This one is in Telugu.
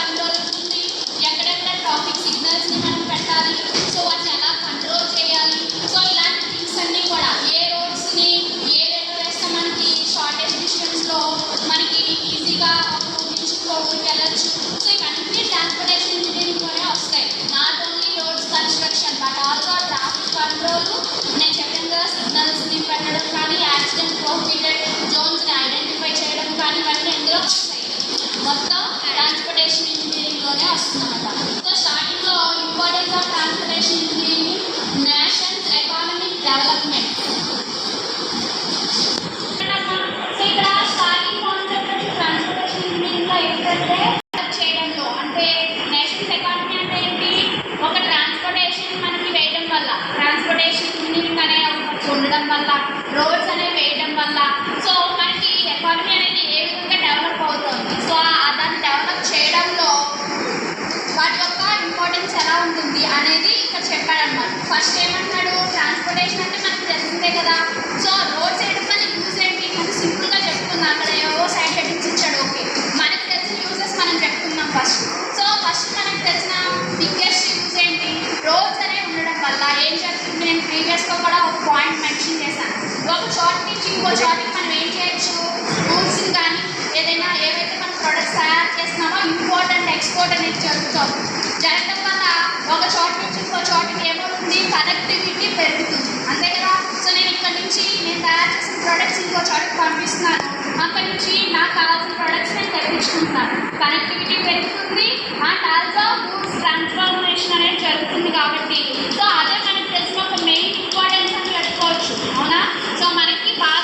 కంట్రోల్ ఉంటుంది, ఎక్కడెక్కడ ట్రాఫిక్ సిగ్నల్స్ని మనం పెట్టాలి, సో వాటిని ఎలా కంట్రోల్ చేయాలి, సో ఇలాంటి థింగ్స్ అన్నీ కూడా ఏ రోడ్స్ని ఏ వేలో వేస్తే మనకి షార్టేజ్ డిస్టెన్స్లో మనకి ఈజీగా ఇంచుకో ఊరికి వెళ్ళచ్చు. సో ఇవన్నీ ట్రాన్స్పోర్టేషన్ ఇంజనీరింగ్లోనే వస్తాయి. Not only roads construction but also traffic control, నేను చెప్పాను కదా సిగ్నల్స్ని పెట్టడం కానీ, యాక్సిడెంట్ ప్రొహిబిటెడ్ జోన్స్ని ఐడెంటిఫై చేయడం కానీ, ఇవన్నీ ఎందులో వస్తాయి, మొత్తం ట్రాన్స్పోర్టేషన్ ఇంజనీరింగ్లోనే వస్తుందన్నమాట. సో స్టార్టింగ్లో importance of transportation engineering, nations economic development. So ఇక్కడ స్టార్టింగ్ కాన్సెప్ట్ వచ్చి ట్రాన్స్పోర్టేషన్ ఇంజనీరింగ్లో ఏంటంటే చేయడంలో, అంటే నేషన్స్ ఎకానమీ అంటే ఏంటి, ఒక ట్రాన్స్పోర్టేషన్ మనకి వేయడం వల్ల, ట్రాన్స్పోర్టేషన్ ఇంజనీరింగ్ అనే ఒకటి ఉండడం వల్ల, రోడ్స్ అనేవి వేయడం వల్ల సో మనకి ఎకానమీ అనేది ఏ విధంగా డెవలప్ అవుతుంది, సో దాన్ని డెవలప్ చేయడంలో వాటి యొక్క ఇంపార్టెన్స్ ఎలా ఉంటుంది అనేది ఇక్కడ చెప్పాడన్నమాట. ఫస్ట్ ఏమంటాడు, ట్రాన్స్పోర్టేషన్ అంటే మనకు తెలిసిందే కదా, సో రోడ్స్ వేయడం వల్ల యూజ్ ఏంటి అంటే సింపుల్గా చెప్తున్నా, అక్కడ ఏవో సైడ్ హెడ్డింగ్స్ ఇచ్చాడు. ఓకే, మనకు తెలిసిన యూజెస్ మనం చెప్తున్నాం ఫస్ట్. సో ఫస్ట్ మనకు తెలిసిన బిగ్గెస్ట్ యూజ్ ఏంటి, రోడ్స్ అనేవి ఉండడం వల్ల ఏం జరుగుతుంది, నేను ప్రీవియస్గా కూడా ఒక పాయింట్ మెన్షన్ చేశాను. ఒక చోట నుంచి ఇంకో చోటికి మనం ఏం చేయొచ్చు, గూడ్స్ని కానీ ఏదైనా ఏవైతే మనం ప్రొడక్ట్స్ తయారు చేస్తున్నామో ఇంపోర్ట్ అండ్ ఎక్స్పోర్ట్ అనేది జరగడం వల్ల ఒక చోట నుంచి ఇంకో చోటికి ఏమవుతుంది, కనెక్టివిటీ పెరుగుతుంది, అంతే కదా. సో నేను ఇక్కడ నుంచి నేను తయారు చేసిన ప్రొడక్ట్స్ ఇంకో చోటికి పంపిస్తున్నాను, అక్కడి నుంచి నాకు కావాల్సిన ప్రొడక్ట్స్ నేను తెప్పించుకుంటున్నాను, కనెక్టివిటీ పెరుగుతుంది అండ్ ఆల్సో గూడ్స్ ట్రాన్స్ఫర్మేషన్ అనేది జరుగుతుంది. కాబట్టి సో అదే మనకు తెలిసిన ఒక మెయిన్ ఇంపార్టెన్స్ అని చెప్పుకోవచ్చు, అవునా. సో మనకి బాగా